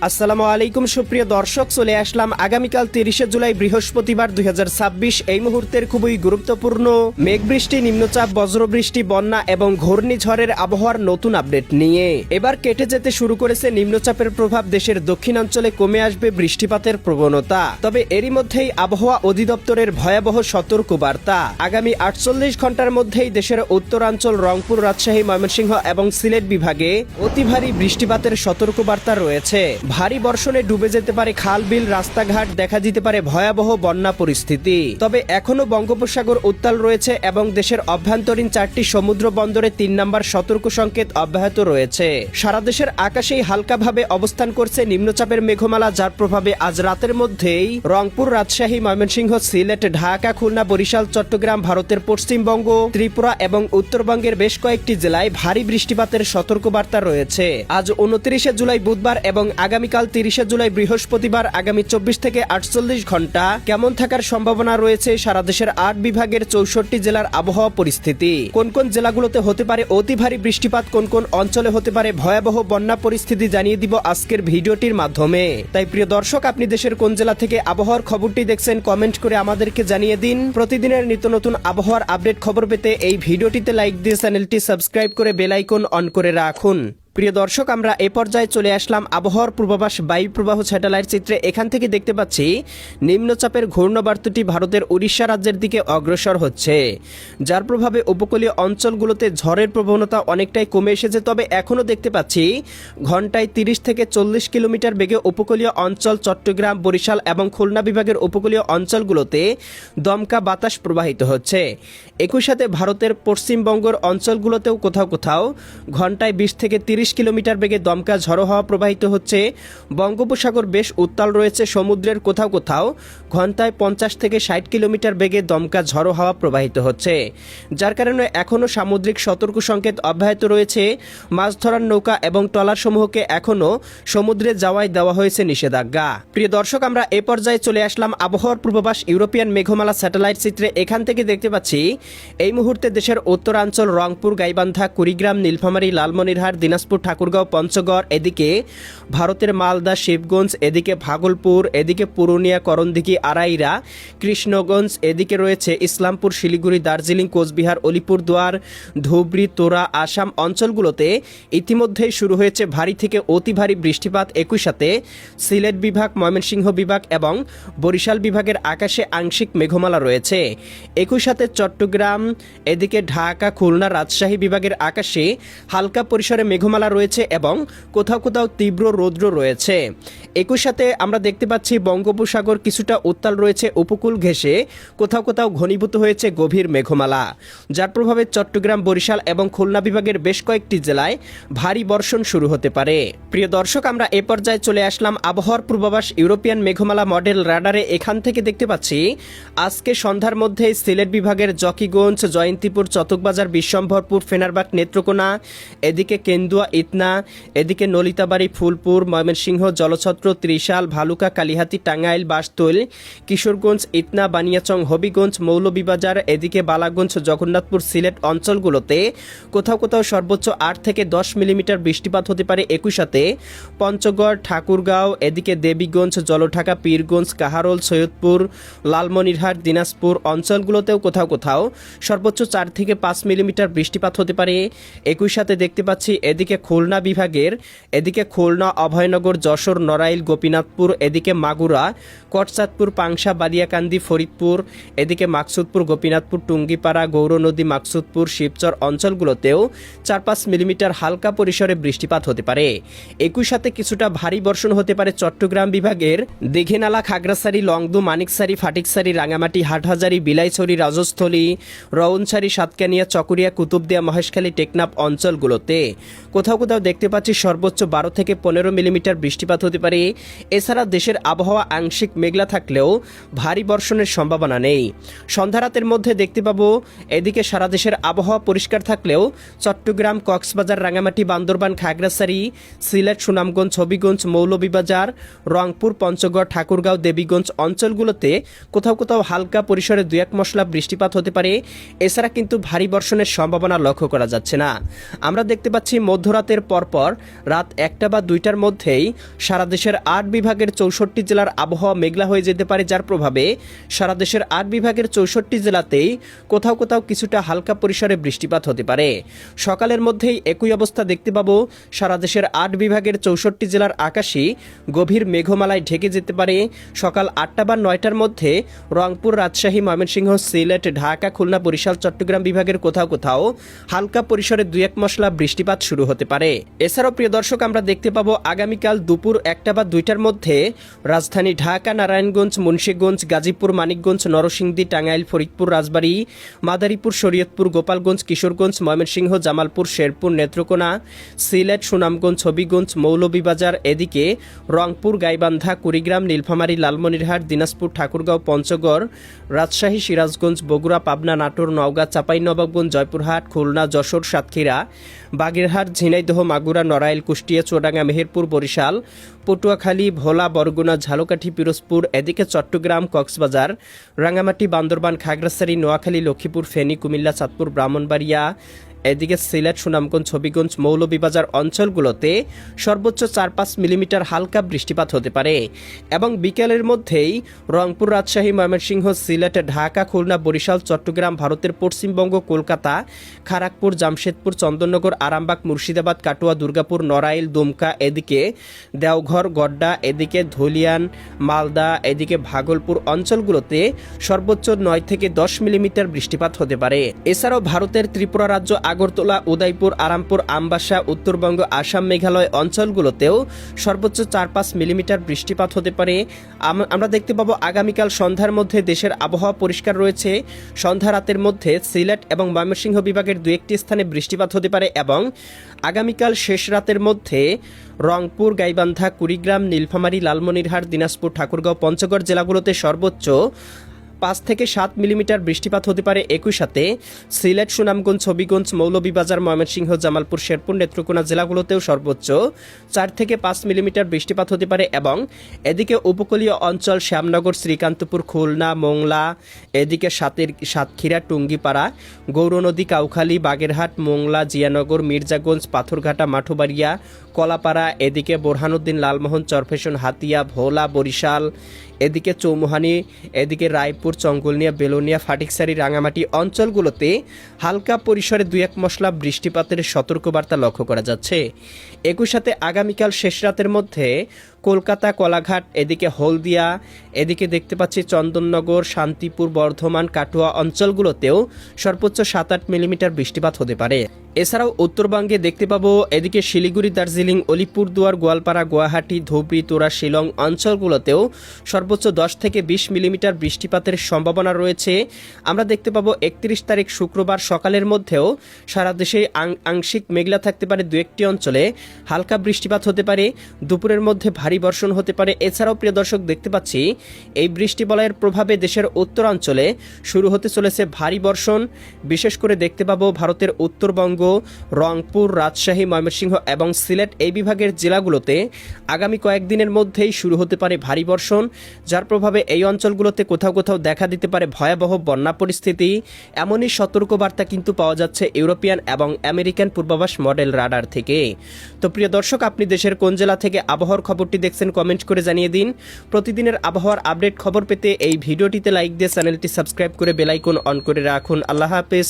আসসালামু আলাইকুম সুপ্রিয় দর্শক, চলে আসলাম আগামীকাল 30শে জুলাই বৃহস্পতিবার 2026 এই মুহূর্তের খুবই গুরুত্বপূর্ণ মেঘবৃষ্টি, নিম্নচাপ, বজ্রবৃষ্টি, বন্যা এবং ঘূর্ণিঝড়ের আবহাওয়ার নতুন আপডেট নিয়ে। এবার কেটে যেতে শুরু করেছে নিম্নচাপের প্রভাব, দেশের দক্ষিণাঞ্চলে কমে আসবে বৃষ্টিপাতের প্রবণতা। তবে এরই মধ্যেই আবহাওয়া অধিদপ্তরের ভয়াবহ সতর্কবার্তা, আগামী 48 ঘন্টার মধ্যেই দেশের উত্তরাঞ্চল, রংপুর, রাজশাহী, ময়মনসিংহ এবং সিলেট বিভাগে অতি ভারী বৃষ্টিপাতের সতর্কবার্তা রয়েছে। ভারী বর্ষণে ডুবে যেতে পারে খাল, বিল, রাস্তাঘাট, দেখা দিতে পারে ভয়াবহ বন্যা পরিস্থিতি। তবে এখনো বঙ্গোপসাগর উত্তাল রয়েছে এবং দেশের অভ্যন্তরীণ 4টি সমুদ্র বন্দরে 3 নম্বর সতর্ক সংকেত অব্যাহত রয়েছে। সারা দেশের আকাশেই হালকাভাবে অবস্থান করছে নিম্নচাপের মেঘমালা, যার প্রভাবে আজ রাতের মধ্যেই রংপুর, রাজশাহী, ময়মনসিংহ, সিলেট, ঢাকা, খুলনা, বরিশাল, চট্টগ্রাম, ভারতের পশ্চিমবঙ্গ, ত্রিপুরা এবং উত্তরবঙ্গের বেশ কয়েকটি জেলায় ভারী বৃষ্টিপাতের সতর্কবার্তা রয়েছে। আজ 29শে জুলাই বুধবার এবং আগামীকাল 30শে জুলাই বৃহস্পতিবার আগামী 24 থেকে 48 ঘন্টা কেমন থাকার সম্ভাবনা রয়েছে সারা দেশের 8 বিভাগের 64 জেলার আবহাওয়া পরিস্থিতি, কোন কোন জেলাগুলোতে হতে পারে অতি ভারী বৃষ্টিপাত, কোন কোন অঞ্চলে হতে পারে ভয়াবহ বন্যা পরিস্থিতি জানিয়ে দিব আজকের ভিডিওটির মাধ্যমে। তাই প্রিয় দর্শক, আপনি দেশের কোন জেলা থেকে আবহাওয়ার খবরটি দেখছেন কমেন্ট করে আমাদেরকে জানিয়ে দিন। প্রতিদিনের নিত্য নতুন আবহাওয়ার আপডেট খবর পেতে এই ভিডিওটিতে লাইক দিয়ে চ্যানেলটি সাবস্ক্রাইব করে বেল আইকন অন করে রাখুন। প্রিয় দর্শক, আমরা এ পর্যায়ে চলে আসলাম আবহাওয়ার পূর্বাভাস বায়ু প্রবাহ স্যাটেলাইট চিত্রে। এখান থেকে দেখতে পাচ্ছি নিম্নচাপের ঘূর্ণবার্তাটি ভারতের উড়িষ্যা রাজ্যের দিকে অগ্রসর হচ্ছে, যার প্রভাবে উপকূলীয় অঞ্চলগুলোতে ঝড়ের প্রবণতা অনেকটাই কমে এসেছে। তবে এখনও দেখতে পাচ্ছি ঘন্টায় 30 থেকে 40 কিলোমিটার বেগে উপকূলীয় অঞ্চল, চট্টগ্রাম, বরিশাল এবং খুলনা বিভাগের উপকূলীয় অঞ্চলগুলোতে দমকা বাতাস প্রবাহিত হচ্ছে। একই সাথে ভারতের পশ্চিমবঙ্গের অঞ্চলগুলোতেও কোথাও কোথাও ঘন্টায় 20 থেকে 30 কিলোমিটার বেগে দমকা ঝড়ো হাওয়া প্রবাহিত হচ্ছে। বঙ্গোপসাগর বেশ উত্তাল রয়েছে, সমুদ্রের কোথাও কোথাও ঘন্টায় 50 থেকে 60 কিলোমিটার বেগে দমকা ঝড়ো হাওয়া প্রবাহিত হচ্ছে, যার কারণে এখনও সামুদ্রিক সতর্ক সংকেত অব্যাহত রয়েছে। মাছ ধরার নৌকা এবং ট্রলারসমূহকে এখনও সমুদ্রে যাওয়ায় দেওয়া হয়েছে নিষেধাজ্ঞা। প্রিয় দর্শক, আমরা এ পর্যায়ে চলে আসলাম আবহাওয়ার পূর্বাভাস ইউরোপিয়ান মেঘমালা স্যাটেলাইট চিত্রে। এখান থেকে দেখতে পাচ্ছি এই মুহূর্তে দেশের উত্তরাঞ্চল, রংপুর, গাইবান্ধা, কুড়িগ্রাম, নীলফামারী, লালমনিরহাট, দিনাজপুর, ঠাকুরগাঁও, পঞ্চগড়, এদিকে ভারতের মালদা, শিবগঞ্জ, এদিকে ভাগলপুর, এদিকে পুরুলিয়া, করণদিঘি, আড়াইরা, কৃষ্ণগঞ্জ, এদিকে রয়েছে ইসলামপুর, শিলিগুড়ি, দার্জিলিং, কোচবিহার, অলিপুরদুয়ার, ধুবড়ী, তোরা, আসাম অঞ্চলগুলোতে ইতিমধ্যেই শুরু হয়েছে ভারী থেকে অতি ভারী বৃষ্টিপাত। একই সাথে সিলেট বিভাগ, ময়মনসিংহ বিভাগ এবং বরিশাল বিভাগের আকাশে আংশিক মেঘমালা রয়েছে। একই সাথে চট্টগ্রাম, এদিকে ঢাকা, খুলনা, রাজশাহী বিভাগের আকাশে হালকা পরিসরে মেঘমালা রয়েছে এবং কোথাও কোথাও তীব্র রৌদ্র রয়েছে। একই সাথে আমরা দেখতে পাচ্ছি বঙ্গোপসাগর কিছুটা উত্তাল রয়েছে, উপকূল ঘেঁষে কোথাও কোথাও ঘনীভূত হয়েছে গভীর মেঘমালা, যার প্রভাবে চট্টগ্রাম, বরিশাল এবং খুলনা বিভাগের বেশ কয়েকটি জেলায় ভারী বর্ষণ শুরু হতে পারে। প্রিয় দর্শক, আমরা এ পর্যায়ে চলে আসলাম আবহাওয়ার পূর্বাভাস ইউরোপিয়ান মেঘমালা মডেল রাডারে। এখান থেকে দেখতে পাচ্ছি আজকে সন্ধ্যার মধ্যে সিলেট বিভাগের জকিগঞ্জ, জয়ন্তীপুর, চতকবাজার, বিশ্বম্ভরপুর, ফেনারবাগ, নেত্রকোনা, এদিকে কেন্দুয়া, ইতনা, এদিকে নলিতাবাড়ি, ফুলপুর, ময়মনসিংহ, জলছত্র, ত্রিশাল, ভালুকা, কালিহাতী, টাঙ্গাইল, বাসতৈল, কিশোরগঞ্জ, ইতনা, বানিয়াচং, হবিগঞ্জ, মৌলভীবাজার, এদিকে বালাগঞ্জ, জগন্নাথপুর, সিলেট অঞ্চলগুলোতে কোথাও কোথাও সর্বোচ্চ 8 থেকে 10 মিলিমিটার বৃষ্টিপাত হতে পারে। একই সাথে পঞ্চগড়, ঠাকুরগাঁও, এদিকে দেবীগঞ্জ, জলঢাকা, পীরগঞ্জ, কাহারোল, সৈয়দপুর, লালমনিরহাট, দিনাজপুর অঞ্চলগুলোতেও কোথাও কোথাও সর্বোচ্চ 4 থেকে 5 মিলিমিটার বৃষ্টিপাত হতে পারে। একই সাথে দেখতে পাচ্ছি এদিকে খুলনা বিভাগের, এদিকে খুলনা, অভয়নগর, যশোর, নড়াইল, গোপীনাথপুর, এদিকে মাগুরা, কটচাঁদপুর, পাংশা, বালিয়াকান্দি, ফরিদপুর, এদিকে মাকসুদপুর, গোপীনাথপুর, টুঙ্গিপাড়া, গৌরনদী, মাকসুদপুর, শিবচর অঞ্চলগুলোতেও 4-5 মিলিমিটার হালকা পরিসরে বৃষ্টিপাত হতে পারে। একই সাথে কিছুটা ভারী বর্ষণ হতে পারে চট্টগ্রাম বিভাগের দীঘিনালা, খাগড়াছড়ি, লংদু, মানিকছড়ি, ফাটিকছড়ি, রাঙামাটি, হাটহাজারি, বিলাইছড়ি, রাজস্থলী, রওনছড়ি, সাতকানিয়া, চকরিয়া, কুতুবদিয়া, মহেশখালী, টেকনাফ অঞ্চলগুলোতে কোথাও কোথাও দেখতে পাচ্ছি সর্বোচ্চ 12 থেকে 15 মিলিমিটার বৃষ্টিপাত হতে পারে। এছাড়া দেশের আবহাওয়া আংশিক মেঘলা থাকলেও ভারী বর্ষণের সম্ভাবনা নেই। সন্ধ্যা রাতের মধ্যে দেখতে পাবো এদিকে সারা দেশের আবহাওয়া পরিষ্কার থাকলেও চট্টগ্রাম, কক্সবাজার, রাঙামাটি, বান্দরবান, খাগড়াছড়ি, সিলেট, সুনামগঞ্জ, হবিগঞ্জ, মৌলভীবাজার, রংপুর, পঞ্চগড়, ঠাকুরগাঁও, দেবীগঞ্জ অঞ্চলগুলোতে কোথাও কোথাও হালকা পরিসরে 2-1 মশলা বৃষ্টিপাত হতে পারে। এছাড়া কিন্তু ভারী বর্ষণের সম্ভাবনা লক্ষ্য করা যাচ্ছে না। আমরা দেখতে পাচ্ছি মধ্য মধ্যরাতের পরপর রাত 1টা বা 2টার মধ্যেই সারা দেশের 8 বিভাগের 64 জেলার আবহাওয়া মেঘলা হয়ে যেতে পারে, যার প্রভাবে সারা দেশের 8 বিভাগের 64 জেলাতেই কোথাও কোথাও কিছুটা হালকা পরিসরে বৃষ্টিপাত হতে পারে। সকালের মধ্যেই একই অবস্থা দেখতে পাবো। সারা দেশের 8 বিভাগের 64 জেলার আকাশই গভীর মেঘমালায় ঢেকে যেতে পারে। সকাল 8টা বা 9টার মধ্যে রংপুর, রাজশাহী, ময়মনসিংহ, সিলেট, ঢাকা, খুলনা, বরিশাল, চট্টগ্রাম বিভাগের কোথাও কোথাও হালকা পরিসরে 2-1 মশলা বৃষ্টিপাত শুরু হতে পারে। এছাড়াও প্রিয় দর্শক, আমরা দেখতে পাবো আগামীকাল দুপুর 1টা বা 2টার মধ্যে রাজধানী ঢাকা, নারায়ণগঞ্জ, মুন্সিগঞ্জ, গাজীপুর, মানিকগঞ্জ, নরসিংদী, টাঙ্গাইল, ফরিদপুর, রাজবাড়ী, মাদারীপুর, শরীয়তপুর, গোপালগঞ্জ, কিশোরগঞ্জ, ময়মনসিংহ, জামালপুর, শেরপুর, নেত্রকোনা, সিলেট, সুনামগঞ্জ, হবিগঞ্জ, মৌলভীবাজার, এদিকে রংপুর, গাইবান্ধা, কুড়িগ্রাম, নীলফামারী, লালমনিরহাট, দিনাজপুর, ঠাকুরগাঁও, পঞ্চগড়, রাজশাহী, সিরাজগঞ্জ, বগুড়া, পাবনা, নাটোর, নওগাঁ, চাঁপাইনবাবগঞ্জ, জয়পুরহাট, খুলনা, যশোর, সাতক্ষীরা, বাগেরহাট, ঝিনাইদহ, মাগুরা, নড়াইল, কুষ্টিয়া, চুয়াডাঙ্গা, মেহেরপুর, বরিশাল, পটুয়াখালী, ভোলা, বরগুনা, ঝালকাঠি, পিরোজপুর, এদিকে চট্টগ্রাম, কক্সবাজার, রাঙ্গামাটি, বান্দরবান, খাগড়াছড়ি, নোয়াখালী, লক্ষ্মীপুর, ফেনী, কুমিল্লা, চাঁদপুর, ব্রাহ্মণবাড়িয়া, এদিকে সিলেট, সুনামগঞ্জ, হবিগঞ্জ, মৌলভীবাজার অঞ্চলগুলোতে সর্বোচ্চ 4-5 মিলিমিটার হালকা বৃষ্টিপাত হতে পারে এবং বিকেলের মধ্যেই রংপুর, রাজশাহী, ময়মনসিংহ, সিলেট, ঢাকা, খুলনা, বরিশাল, চট্টগ্রাম, ভারতের পশ্চিমবঙ্গ, কলকাতা, খড়গপুর, জামশেদপুর, চন্দননগর, আরামবাগ, মুর্শিদাবাদ, কাটোয়া, দুর্গাপুর, নড়াইল, দুমকা, এদিকে দেওঘর, গড্ডা, এদিকে ধুলিয়ান, মালদা, এদিকে ভাগলপুর অঞ্চলগুলোতে সর্বোচ্চ 9 থেকে 10 মিলিমিটার বৃষ্টিপাত হতে পারে। এছাড়াও ভারতের ত্রিপুরা রাজ্য, আগরতলা, উদয়পুর, আরামপুর, আমবাসা, উত্তরবঙ্গ, আসাম, মেঘালয় অঞ্চলগুলোতেও সর্বোচ্চ 4-5 মিলিমিটার বৃষ্টিপাত হতে পারে। আমরা দেখতে পাবো আগামীকাল সন্ধ্যার মধ্যে দেশের আবহাওয়া পরিষ্কার রয়েছে। সন্ধ্যা রাতের মধ্যে সিলেট এবং ময়মনসিংহ বিভাগের 2-1টি স্থানে বৃষ্টিপাত হতে পারে এবং আগামীকাল শেষ রাতের মধ্যে রংপুর, গাইবান্ধা, কুড়িগ্রাম, নীলফামারী, লালমনিরহাট, দিনাজপুর, ঠাকুরগাঁও, পঞ্চগড় জেলাগুলোতে সর্বোচ্চ 5 থেকে 7 মিলিমিটার বৃষ্টিপাত হতে পারে। একই সাথে সিলেট, সুনামগঞ্জ, হবিগঞ্জ, মৌলভীবাজার, ময়মনসিংহ, জামালপুর, শেরপুর, নেত্রকোনা জেলাগুলোতেও সর্বোচ্চ 4 থেকে 5 মিলিমিটার বৃষ্টিপাত হতে পারে এবং এদিকে উপকূলীয় অঞ্চল শ্যামনগর, শ্রীকান্তপুর, খুলনা, মোংলা, এদিকে সাতক্ষীরা, টুঙ্গিপাড়া, গৌরনদী, কাউখালী, বাগেরহাট, মোংলা, জিয়ানগর, মির্জাগঞ্জ, পাথরঘাটা, মাঠুবাড়িয়া, কলাপাড়া, এদিকে বোরহানুদ্দিন, লালমোহন, চরফেশন, হাতিয়া, ভোলা, বরিশাল, এদিকে চৌমুহানি, এদিকে রায়পুর, চঙ্গলনিয়া, বেলোনিয়া, ফাটিকসারি, রাঙামাটি অঞ্চলগুলোতে হালকা পরিসরে 2-1 মশলা বৃষ্টিপাতের সতর্কবার্তা লক্ষ্য করা যাচ্ছে। একই সাথে আগামীকাল শেষ রাতের মধ্যে কলকাতা, কলাঘাট, এদিকে হলদিয়া, এদিকে দেখতে পাচ্ছি চন্দননগর, শান্তিপুর, বর্ধমান, কাটোয়া অঞ্চলগুলোতেও সর্বোচ্চ 7-8 মিলিমিটার বৃষ্টিপাত হতে পারে। এছাড়াও উত্তরবঙ্গে দেখতে পাবো এদিকে শিলিগুড়ি, দার্জিলিং, আলিপুরদুয়ার, গোয়ালপাড়া, গুয়াহাটি, ধুবড়ি, তোরা, শিলং অঞ্চলগুলোতেও সর্বোচ্চ 10 থেকে 20 মিলিমিটার বৃষ্টিপাতের সম্ভাবনা রয়েছে। আমরা দেখতে পাবো 31 তারিখ শুক্রবার সকালের মধ্যেও সারা দেশে আংশিক মেঘলা থাকতে পারে, 2-1টি অঞ্চলে হালকা বৃষ্টিপাত হতে পারে, দুপুরের মধ্যে ভারী বর্ষণ হতে পারে। এছাড়াও প্রিয় দর্শক, দেখতে পাচ্ছি এই বৃষ্টি বলয়ের প্রভাবে দেশের উত্তরাঞ্চলে শুরু হতে চলেছে ভারী বর্ষণ। বিশেষ করে দেখতে পাবো ভারতের উত্তরবঙ্গ, রংপুর, রাজশাহী, ময়মনসিংহ এবং সিলেট এই বিভাগের জেলাগুলোতে আগামী কয়েকদিনের মধ্যেই শুরু হতে পারে ভারী বর্ষণ, যার প্রভাবে এই অঞ্চলগুলোতে কোথাও কোথাও দেখা দিতে পারে ভয়াবহ বন্যা পরিস্থিতি। এমনই সতর্কবার্তা কিন্তু পাওয়া যাচ্ছে ইউরোপিয়ান এবং আমেরিকান পূর্বাভাস মডেল রাডার থেকে। তো প্রিয় দর্শক, আপনি দেশের কোন জেলা থেকে আবহাওয়ার খবরটি দেখছেন কমেন্ট করে জানিয়ে দিন। প্রতিদিনের আবহাওয়ার আপডেট খবর পেতে এই ভিডিওটিতে লাইক দিয়ে চ্যানেলটি সাবস্ক্রাইব করে বেল আইকন অন করে রাখুন। আল্লাহ হাফেজ।